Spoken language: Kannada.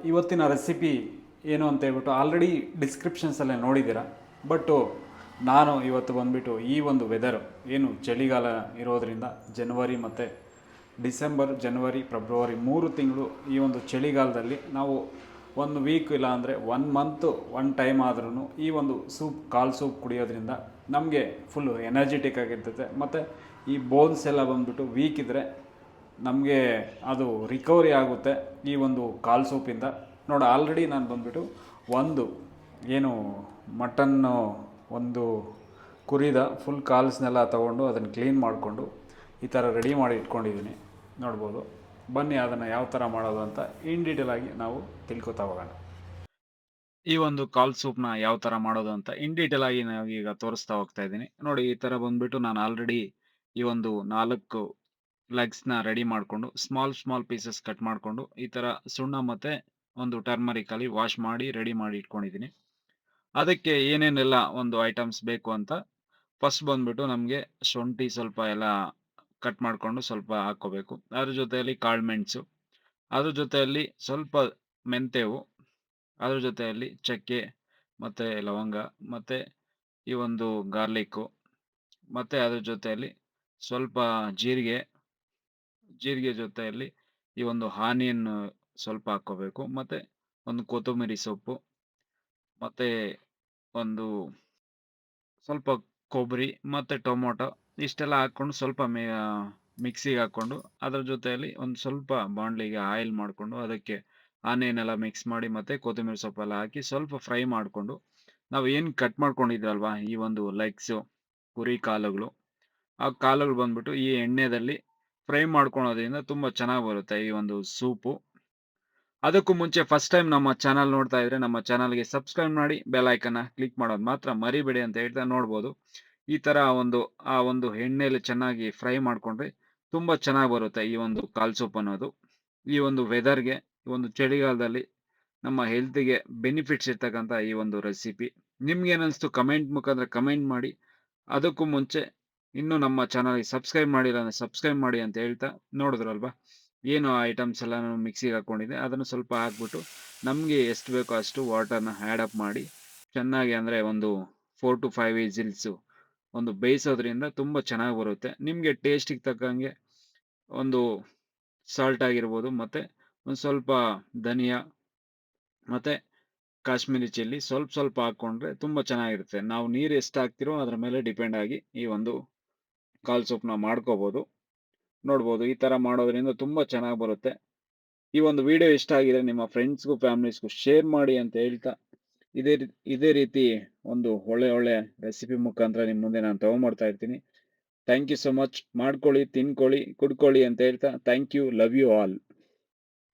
ಇವತ್ತಿನ ರೆಸಿಪಿ ಏನು ಅಂತ ಹೇಳ್ಬಿಟ್ಟು ಆಲ್ರೆಡಿ ಡಿಸ್ಕ್ರಿಪ್ಷನ್ಸಲ್ಲೇ ನೋಡಿದ್ದೀರ. ಬಟ್ಟು ನಾನು ಇವತ್ತು ಬಂದುಬಿಟ್ಟು ಈ ಒಂದು ವೆದರ್ ಏನು ಚಳಿಗಾಲ ಇರೋದರಿಂದ ಜನವರಿ ಮತ್ತು ಡಿಸೆಂಬರ್, ಜನವರಿ, ಫೆಬ್ರವರಿ 3 ತಿಂಗಳು ಈ ಒಂದು ಚಳಿಗಾಲದಲ್ಲಿ ನಾವು 1 ವೀಕ್ ಇಲ್ಲ ಅಂದರೆ 1 ಮಂತು 1 ಟೈಮ್ ಆದ್ರೂ ಈ ಒಂದು ಸೂಪ್, ಕಾಲು ಸೂಪ್ ಕುಡಿಯೋದ್ರಿಂದ ನಮಗೆ ಫುಲ್ಲು ಎನರ್ಜೆಟಿಕ್ ಆಗಿರ್ತೈತೆ. ಮತ್ತು ಈ ಬೋನ್ಸ್ ಎಲ್ಲ ಬಂದುಬಿಟ್ಟು ವೀಕ್ ಇದ್ದರೆ ನಮಗೆ ಅದು ರಿಕವರಿ ಆಗುತ್ತೆ ಈ ಒಂದು ಕಾಲು ಸೂಪಿಂದ. ನೋಡಿ, ಆಲ್ರೆಡಿ ನಾನು ಬಂದುಬಿಟ್ಟು ಒಂದು ಏನು ಮಟನ್ನು ಒಂದು ಕುರಿದ ಫುಲ್ ಕಾಲ್ಸ್ನೆಲ್ಲ ತೊಗೊಂಡು ಅದನ್ನು ಕ್ಲೀನ್ ಮಾಡಿಕೊಂಡು ಈ ಥರ ರೆಡಿ ಮಾಡಿ ಇಟ್ಕೊಂಡಿದ್ದೀನಿ, ನೋಡ್ಬೋದು. ಬನ್ನಿ ಅದನ್ನು ಯಾವ ಥರ ಮಾಡೋದು ಅಂತ ಇನ್ ಡೀಟೇಲ್ ಆಗಿ ನಾವು ತಿಳ್ಕೊತಾ ಹೋಗೋಣ. ಈ ಒಂದು ಕಾಲ್ ಸೂಪ್ನ ಯಾವ ಥರ ಮಾಡೋದು ಅಂತ ಇನ್ ಡೀಟೇಲ್ ಆಗಿ ನಾವು ಈಗ ತೋರಿಸ್ತಾ ಹೋಗ್ತಾ ಇದ್ದೀನಿ. ನೋಡಿ, ಈ ಥರ ಬಂದುಬಿಟ್ಟು ನಾನು ಆಲ್ರೆಡಿ ಈ ಒಂದು 4 ಲೆಗ್ಸ್ನ ರೆಡಿ ಮಾಡಿಕೊಂಡು ಸ್ಮಾಲ್ ಪೀಸಸ್ ಕಟ್ ಮಾಡಿಕೊಂಡು ಈ ಥರ ಸುಣ್ಣ ಮತ್ತು ಒಂದು ಟರ್ಮರಿಕಲ್ಲಿ ವಾಶ್ ಮಾಡಿ ರೆಡಿ ಮಾಡಿ ಇಟ್ಕೊಂಡಿದ್ದೀನಿ. ಅದಕ್ಕೆ ಏನೇನೆಲ್ಲ ಒಂದು ಐಟಮ್ಸ್ ಬೇಕು ಅಂತ ಫಸ್ಟ್ ಬಂದುಬಿಟ್ಟು ನಮಗೆ ಶುಂಠಿ ಸ್ವಲ್ಪ ಎಲ್ಲ ಕಟ್ ಮಾಡಿಕೊಂಡು ಸ್ವಲ್ಪ ಹಾಕ್ಕೋಬೇಕು. ಅದ್ರ ಜೊತೆಯಲ್ಲಿ ಕಾಳುಮೆಣಸು, ಅದ್ರ ಜೊತೆಯಲ್ಲಿ ಸ್ವಲ್ಪ ಮೆಂತೆವು, ಅದ್ರ ಜೊತೆಯಲ್ಲಿ ಚಕ್ಕೆ ಮತ್ತು ಲವಂಗ ಮತ್ತು ಈ ಒಂದು ಗಾರ್ಲಿಕ್ಕು, ಮತ್ತು ಅದ್ರ ಜೊತೆಯಲ್ಲಿ ಸ್ವಲ್ಪ ಜೀರಿಗೆ ಜೊತೆಯಲ್ಲಿ ಈ ಒಂದು ಆನಿಯನ್ ಸ್ವಲ್ಪ ಹಾಕ್ಕೋಬೇಕು, ಮತ್ತು ಒಂದು ಕೊತ್ತಂಬರಿ ಸೊಪ್ಪು, ಮತ್ತು ಒಂದು ಸ್ವಲ್ಪ ಕೊಬ್ಬರಿ ಮತ್ತು ಟೊಮೊಟೊ ಇಷ್ಟೆಲ್ಲ ಹಾಕ್ಕೊಂಡು ಸ್ವಲ್ಪ ಮಿಕ್ಸಿಗೆ ಹಾಕ್ಕೊಂಡು ಅದರ ಜೊತೆಯಲ್ಲಿ ಒಂದು ಸ್ವಲ್ಪ ಬಾಣಲಿಗೆ ಆಯಿಲ್ ಮಾಡಿಕೊಂಡು ಅದಕ್ಕೆ ಆನಿಯನ್ ಎಲ್ಲ ಮಿಕ್ಸ್ ಮಾಡಿ ಮತ್ತು ಕೊತ್ತಂಬರಿ ಸೊಪ್ಪೆಲ್ಲ ಹಾಕಿ ಸ್ವಲ್ಪ ಫ್ರೈ ಮಾಡಿಕೊಂಡು ನಾವು ಏನು ಕಟ್ ಮಾಡ್ಕೊಂಡಿದ್ರಲ್ವ ಈ ಒಂದು ಲೆಗ್ಸು, ಕುರಿ ಕಾಲುಗಳು, ಆ ಕಾಲುಗಳು ಬಂದ್ಬಿಟ್ಟು ಈ ಎಣ್ಣೆಯಲ್ಲಿ ಫ್ರೈ ಮಾಡ್ಕೊಳೋದ್ರಿಂದ ತುಂಬ ಚೆನ್ನಾಗಿ ಬರುತ್ತೆ ಈ ಒಂದು ಸೂಪು. ಅದಕ್ಕೂ ಮುಂಚೆ ಫಸ್ಟ್ ಟೈಮ್ ನಮ್ಮ ಚಾನಲ್ ನೋಡ್ತಾ ಇದ್ರೆ ನಮ್ಮ ಚಾನಲ್ಗೆ ಸಬ್ಸ್ಕ್ರೈಬ್ ಮಾಡಿ ಬೆಲ್ ಐಕನ್ನ ಕ್ಲಿಕ್ ಮಾಡೋದು ಮಾತ್ರ ಮರಿಬೇಡಿ ಅಂತ ಹೇಳ್ತಾ, ನೋಡ್ಬೋದು ಈ ಥರ ಆ ಒಂದು ಎಣ್ಣೆಯಲ್ಲಿ ಚೆನ್ನಾಗಿ ಫ್ರೈ ಮಾಡಿಕೊಂಡ್ರೆ ತುಂಬ ಚೆನ್ನಾಗಿ ಬರುತ್ತೆ ಈ ಒಂದು ಕಾಲ್ ಸೂಪ್ ಅನ್ನೋದು. ಈ ಒಂದು ವೆದರ್ಗೆ, ಈ ಒಂದು ಚಳಿಗಾಲದಲ್ಲಿ ನಮ್ಮ ಹೆಲ್ತ್ಗೆ ಬೆನಿಫಿಟ್ಸ್ ಇರ್ತಕ್ಕಂಥ ಈ ಒಂದು ರೆಸಿಪಿ ನಿಮ್ಗೇನಿಸ್ತು ಕಮೆಂಟ್ ಮುಖಾಂತರ ಕಮೆಂಟ್ ಮಾಡಿ. ಅದಕ್ಕೂ ಮುಂಚೆ ಇನ್ನೂ ನಮ್ಮ ಚಾನಲ್ಗೆ ಸಬ್ಸ್ಕ್ರೈಬ್ ಮಾಡಿಲ್ಲ ಅಂದರೆ ಸಬ್ಸ್ಕ್ರೈಬ್ ಮಾಡಿ ಅಂತ ಹೇಳ್ತಾ, ನೋಡಿದ್ರಲ್ವಾ ಏನು ಐಟಮ್ಸ್ ಎಲ್ಲ ನಾನು ಮಿಕ್ಸಿಗೆ ಹಾಕ್ಕೊಂಡಿದ್ದೆ ಅದನ್ನು ಸ್ವಲ್ಪ ಹಾಕ್ಬಿಟ್ಟು ನಮಗೆ ಎಷ್ಟು ಬೇಕೋ ಅಷ್ಟು ವಾಟರ್ನ ಆ್ಯಡ್ ಮಾಡಿ ಚೆನ್ನಾಗಿ ಅಂದರೆ ಒಂದು 4 to 5 ವಿಸಿಲ್ಸು ಒಂದು ಬೇಯಿಸೋದ್ರಿಂದ ತುಂಬ ಚೆನ್ನಾಗಿ ಬರುತ್ತೆ. ನಿಮಗೆ ಟೇಸ್ಟಿಗೆ ತಕ್ಕಂಗೆ ಒಂದು ಸಾಲ್ಟ್ ಆಗಿರ್ಬೋದು, ಮತ್ತು ಒಂದು ಸ್ವಲ್ಪ ಧನಿಯಾ ಮತ್ತು ಕಾಶ್ಮೀರಿ ಚಿಲ್ಲಿ ಸ್ವಲ್ಪ ಹಾಕ್ಕೊಂಡ್ರೆ ತುಂಬ ಚೆನ್ನಾಗಿರುತ್ತೆ. ನಾವು ನೀರು ಎಷ್ಟು ಹಾಕ್ತಿರೋ ಅದ್ರ ಮೇಲೆ ಡಿಪೆಂಡ್ ಆಗಿ ಈ ಒಂದು ಕಾಲ್ ಸೂಪ್ನ ಮಾಡ್ಕೋಬೋದು. ನೋಡ್ಬೋದು ಈ ಥರ ಮಾಡೋದ್ರಿಂದ ತುಂಬ ಚೆನ್ನಾಗಿ ಬರುತ್ತೆ. ಈ ಒಂದು ವಿಡಿಯೋ ಇಷ್ಟ ಆಗಿದೆ ನಿಮ್ಮ ಫ್ರೆಂಡ್ಸ್ಗೂ ಫ್ಯಾಮಿಲೀಸ್ಗೂ ಶೇರ್ ಮಾಡಿ ಅಂತ ಹೇಳ್ತಾ, ಇದೇ ರೀತಿ ಒಂದು ಒಳ್ಳೆ ರೆಸಿಪಿ ಮುಖಾಂತರ ನಿಮ್ಮ ಮುಂದೆ ನಾನು ತೊಗೊಂಬರ್ತಾ ಇರ್ತೀನಿ. Thank you so much. ಮಾಡ್ಕೊಳ್ಳಿ, ತಿನ್ಕೊಳ್ಳಿ, ಕುಡ್ಕೊಳ್ಳಿ ಅಂತ ಹೇಳ್ತಾ thank you, love you all.